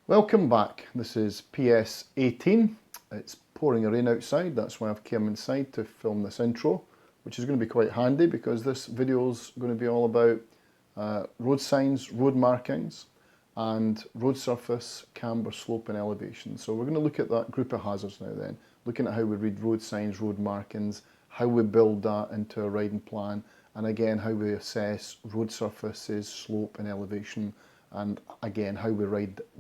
Welcome back. This is PS 18. It's pouring rain outside, that's why I've come inside to film this intro, which is going to be quite handy because this video is going to be all about road signs, road markings and road surface, camber, slope and elevation. So we're going to look at that group of hazards now then, looking at how we read road signs, road markings, how we build that into a riding plan, and again how we assess road surfaces, slope and elevation, and again how we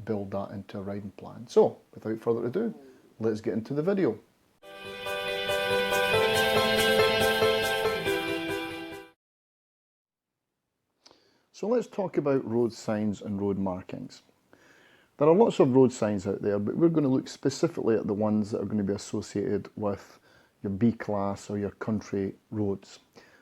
build that into a riding plan. So without further ado, let's get into the video. So let's talk about road signs and road markings. There are lots of road signs out there, but we're going to look specifically at the ones that are going to be associated with your B-class or your country roads.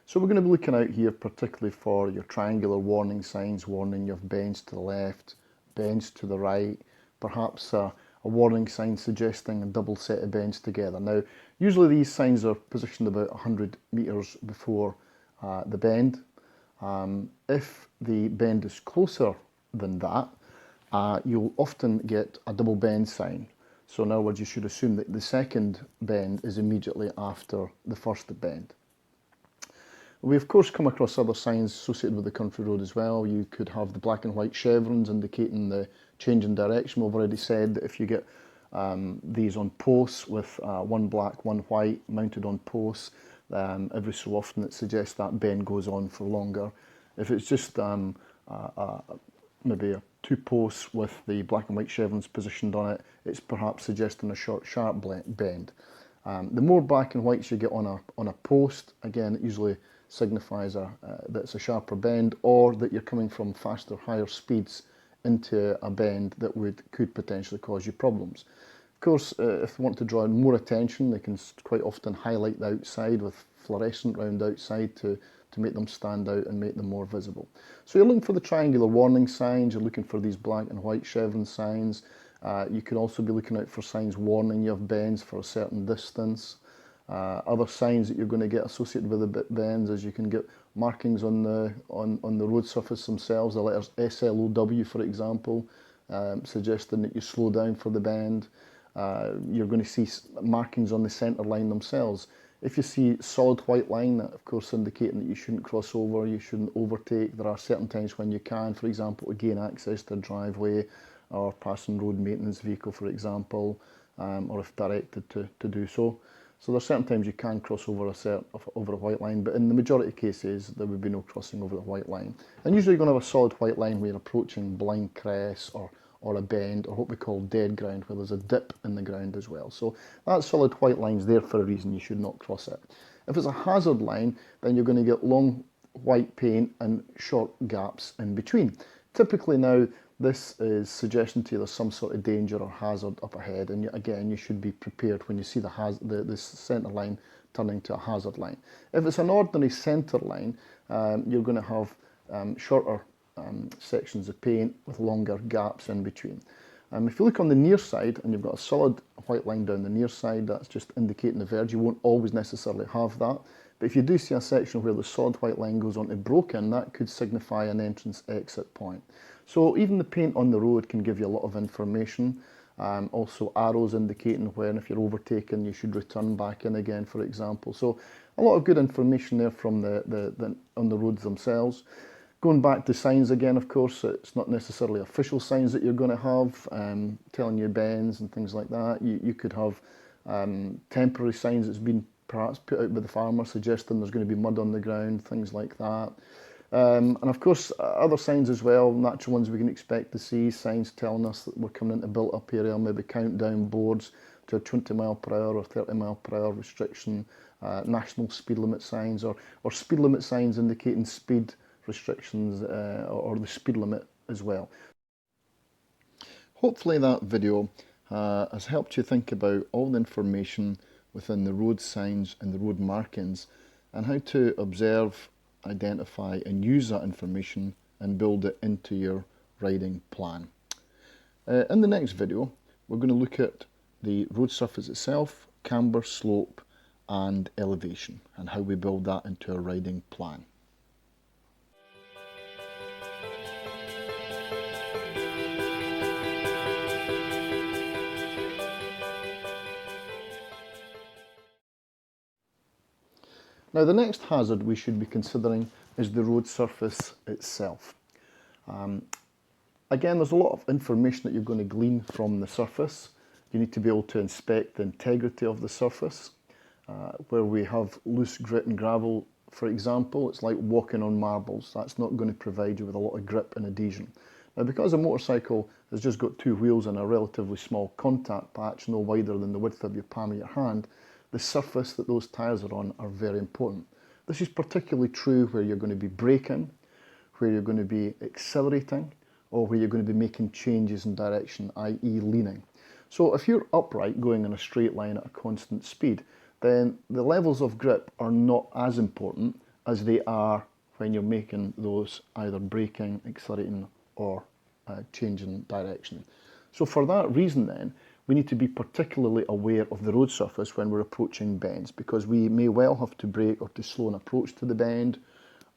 So we're going to be looking out here particularly for your triangular warning signs, warning you have bends to the left, bends to the right, perhaps a warning sign suggesting a double set of bends together. Now, usually these signs are positioned about 100 metres before the bend. If the bend is closer than that, you'll often get a double bend sign. So in other words, you should assume that the second bend is immediately after the first bend. We of course come across other signs associated with the country road as well. You could have the black and white chevrons indicating the change in direction. We've already said that if you get these on posts with one black, one white mounted on posts, every so often it suggests that bend goes on for longer. If it's just maybe two posts with the black and white chevrons positioned on it, it's perhaps suggesting a short, sharp bend. The more black and whites you get on a post, again, it usually signifies that it's a sharper bend, or that you're coming from faster, higher speeds into a bend that could potentially cause you problems. Of course, if they want to draw more attention, they can quite often highlight the outside with fluorescent round outside to make them stand out and make them more visible. So you're looking for the triangular warning signs, you're looking for these black and white chevron signs. You can also be looking out for signs warning you of bends for a certain distance. Other signs that you're going to get associated with the bends is you can get markings on the road surface themselves, the letters SLOW for example, suggesting that you slow down for the bend. You're going to see markings on the centre line themselves. If you see solid white line, that of course indicating that you shouldn't cross over, you shouldn't overtake. There are certain times when you can, for example, to gain access to a driveway or passing road maintenance vehicle, for example, or if directed to do so. So there are certain times you can cross over over a white line, but in the majority of cases there would be no crossing over the white line. And usually you're going to have a solid white line where you're approaching blind crests or a bend, or what we call dead ground, where there's a dip in the ground as well. So that solid white line's there for a reason, you should not cross it. If it's a hazard line, then you're going to get long white paint and short gaps in between. Typically now, this is suggesting to you there's some sort of danger or hazard up ahead, and again, you should be prepared when you see the centre line turning to a hazard line. If it's an ordinary centre line, you're going to have shorter sections of paint with longer gaps in between. If you look on the near side and you've got a solid white line down the near side, that's just indicating the verge. You won't always necessarily have that, but if you do see a section where the solid white line goes on to broken, that could signify an entrance exit point. So even the paint on the road can give you a lot of information. Also arrows indicating when, if you're overtaken, you should return back in again, for example. So a lot of good information there from on the roads themselves. Going back to signs again, of course, it's not necessarily official signs that you're going to have, telling you bends and things like that. You could have temporary signs that's been perhaps put out by the farmer suggesting there's going to be mud on the ground, things like that. And of course, other signs as well, natural ones we can expect to see, signs telling us that we're coming into a built-up area, maybe countdown boards to a 20 mile per hour or 30 mile per hour restriction, national speed limit signs, or speed limit signs indicating speed restrictions or the speed limit as well. Hopefully that video has helped you think about all the information within the road signs and the road markings and how to observe, identify and use that information and build it into your riding plan. In the next video we're going to look at the road surface itself, camber, slope and elevation, and how we build that into a riding plan. Now the next hazard we should be considering is the road surface itself. Again, there's a lot of information that you're going to glean from the surface. You need to be able to inspect the integrity of the surface. Where we have loose grit and gravel, for example, it's like walking on marbles. That's not going to provide you with a lot of grip and adhesion. Now, because a motorcycle has just got two wheels and a relatively small contact patch, no wider than the width of your palm of your hand, the surface that those tyres are on are very important. This is particularly true where you're going to be braking, where you're going to be accelerating, or where you're going to be making changes in direction, i.e. leaning. So if you're upright going in a straight line at a constant speed, then the levels of grip are not as important as they are when you're making those either braking, accelerating, or changing direction. So for that reason then, we need to be particularly aware of the road surface when we're approaching bends, because we may well have to brake or to slow an approach to the bend.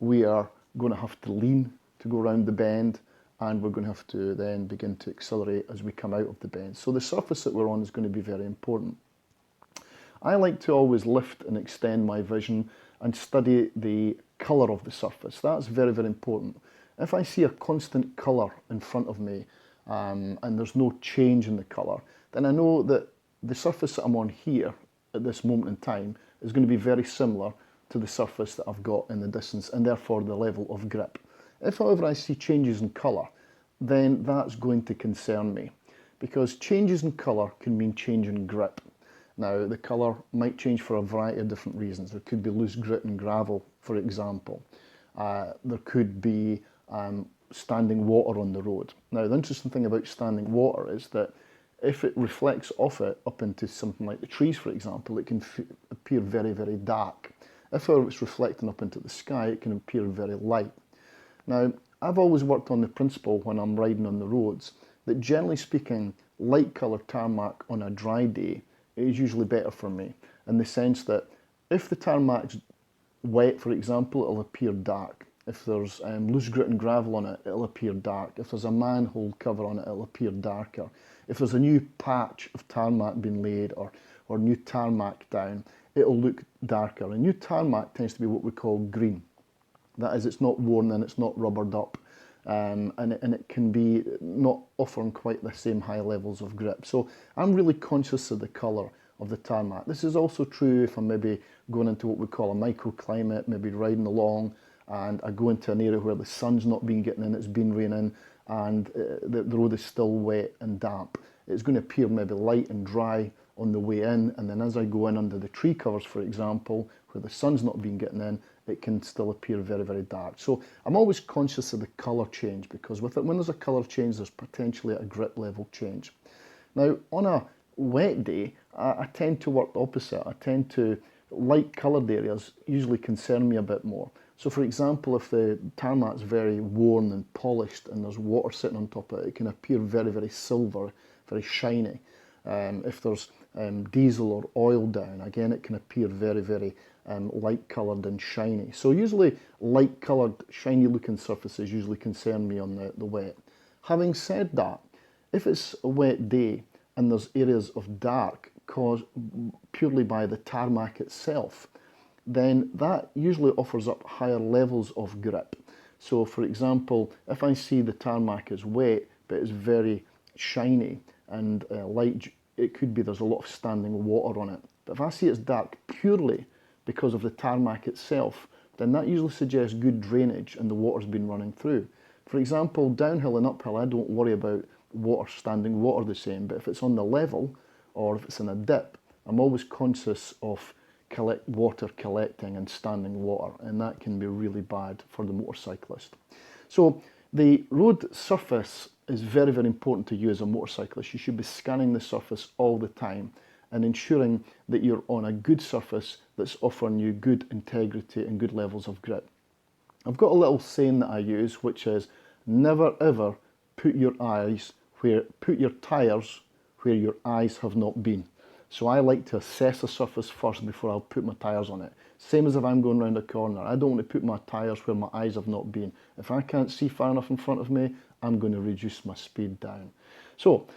We are going to have to lean to go around the bend, and we're going to have to then begin to accelerate as we come out of the bend. So the surface that we're on is going to be very important. I like to always lift and extend my vision and study the colour of the surface. That's very, very important. If I see a constant colour in front of me and there's no change in the colour, then I know that the surface that I'm on here at this moment in time is going to be very similar to the surface that I've got in the distance, and therefore the level of grip. If, however, I see changes in colour, then that's going to concern me, because changes in colour can mean change in grip. Now, the colour might change for a variety of different reasons. There could be loose grit and gravel, for example. There could be standing water on the road. Now, the interesting thing about standing water is that if it reflects off it up into something like the trees, for example, it can appear very, very dark. If it's reflecting up into the sky, it can appear very light. Now, I've always worked on the principle when I'm riding on the roads that, generally speaking, light coloured tarmac on a dry day is usually better for me, in the sense that if the tarmac's wet, for example, it'll appear dark. If there's loose grit and gravel on it, it'll appear dark. If there's a manhole cover on it, it'll appear darker. If there's a new patch of tarmac being laid or new tarmac down, it'll look darker. And new tarmac tends to be what we call green. That is, it's not worn and it's not rubbered up, and it can be not offering quite the same high levels of grip. So I'm really conscious of the colour of the tarmac. This is also true if I'm maybe going into what we call a microclimate, maybe riding along, and I go into an area where the sun's not been getting in, it's been raining, and the road is still wet and damp. It's going to appear maybe light and dry on the way in, and then as I go in under the tree covers, for example, where the sun's not been getting in, it can still appear very, very dark. So I'm always conscious of the colour change, because with it, when there's a colour change, there's potentially a grip level change. Now, on a wet day, I tend to work the opposite. I tend to, light coloured areas usually concern me a bit more. So for example, if the tarmac's very worn and polished and there's water sitting on top of it, it can appear very, very silver, very shiny. If there's diesel or oil down, again, it can appear very, very light coloured and shiny. So usually light coloured, shiny looking surfaces usually concern me on the wet. Having said that, if it's a wet day and there's areas of dark caused purely by the tarmac itself, then that usually offers up higher levels of grip. So for example, if I see the tarmac is wet but it's very shiny and light, it could be there's a lot of standing water on it. But if I see it's dark purely because of the tarmac itself, then that usually suggests good drainage and the water's been running through. For example, downhill and uphill, I don't worry about standing water the same, but if it's on the level or if it's in a dip, I'm always conscious of water collecting and standing water, and that can be really bad for the motorcyclist. So the road surface is very, very important to you as a motorcyclist. You should be scanning the surface all the time and ensuring that you're on a good surface that's offering you good integrity and good levels of grip. I've got a little saying that I use, which is never ever put your tyres where your eyes have not been. So I like to assess the surface first before I'll put my tyres on it. Same as if I'm going around a corner. I don't want to put my tyres where my eyes have not been. If I can't see far enough in front of me, I'm going to reduce my speed down. So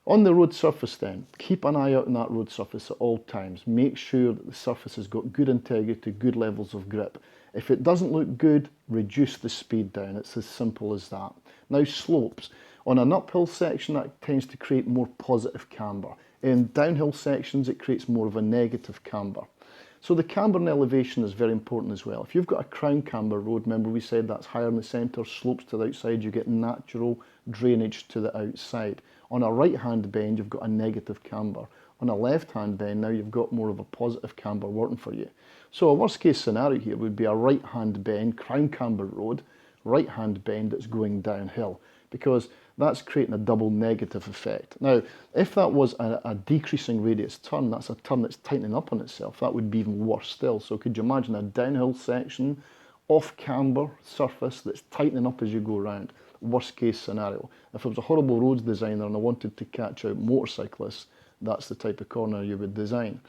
On the road surface then, keep an eye out on that road surface at all times. Make sure that the surface has got good integrity, good levels of grip. If it doesn't look good, reduce the speed down. It's as simple as that. Now slopes. On an uphill section, that tends to create more positive camber. In downhill sections, it creates more of a negative camber. So the camber and elevation is very important as well. If you've got a crown camber road, remember we said that's higher in the centre, slopes to the outside, you get natural drainage to the outside. On a right-hand bend, you've got a negative camber. On a left-hand bend, now you've got more of a positive camber working for you. So a worst-case scenario here would be a right-hand bend, crown camber road, right-hand bend that's going downhill, because that's creating a double negative effect. Now, if that was a decreasing radius turn, that's a turn that's tightening up on itself, that would be even worse still. So could you imagine a downhill section, off camber surface that's tightening up as you go around? Worst case scenario. If I was a horrible roads designer and I wanted to catch out motorcyclists, that's the type of corner you would design.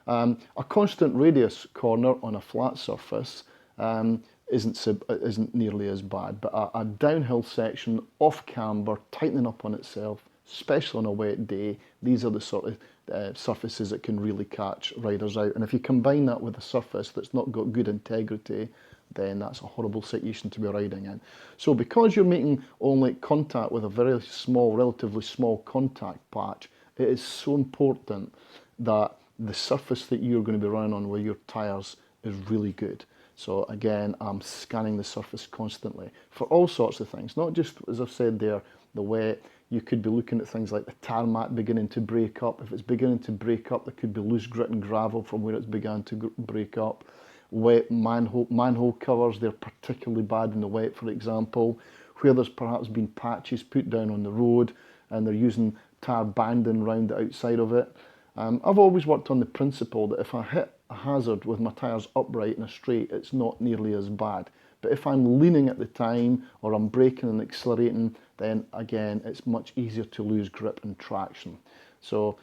A constant radius corner on a flat surface isn't nearly as bad, but a downhill section off camber, tightening up on itself, especially on a wet day, these are the sort of surfaces that can really catch riders out. And if you combine that with a surface that's not got good integrity, then that's a horrible situation to be riding in. So because you're making only contact with a very small, relatively small contact patch, it is so important that the surface that you're going to be running on with your tyres is really good. So again, I'm scanning the surface constantly for all sorts of things, not just, as I've said there, the wet. You could be looking at things like the tarmac beginning to break up. If it's beginning to break up, there could be loose grit and gravel from where it's began to break up. Wet manhole covers, they're particularly bad in the wet, for example, where there's perhaps been patches put down on the road and they're using tar banding around the outside of it. I've always worked on the principle that if I hit a hazard with my tyres upright in a straight, it's not nearly as bad. But if I'm leaning at the time or I'm braking and accelerating, then again, it's much easier to lose grip and traction. So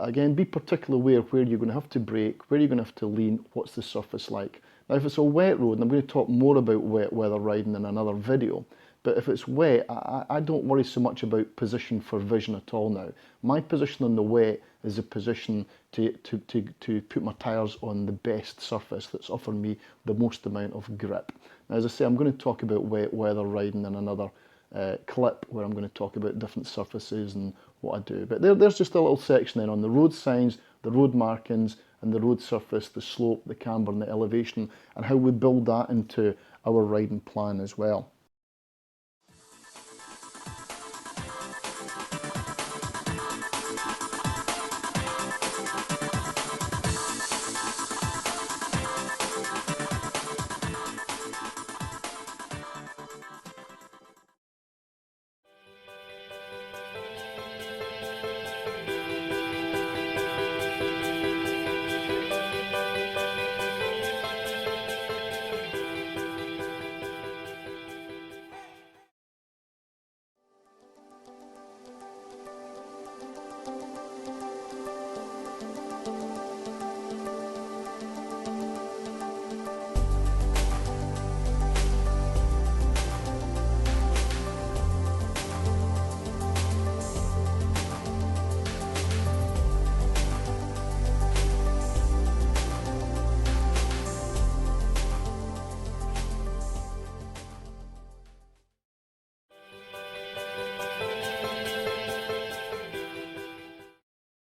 again, be particularly aware where you're going to have to brake, where you're going to have to lean, what's the surface like. Now, if it's a wet road, and I'm going to talk more about wet weather riding in another video, but if it's wet, I don't worry so much about position for vision at all now. My position on the wet is a position to put my tyres on the best surface that's offering me the most amount of grip. Now, as I say, I'm going to talk about wet weather riding in another clip where I'm going to talk about different surfaces and what I do. But there's just a little section then on the road signs, the road markings, and the road surface, the slope, the camber, and the elevation, and how we build that into our riding plan as well.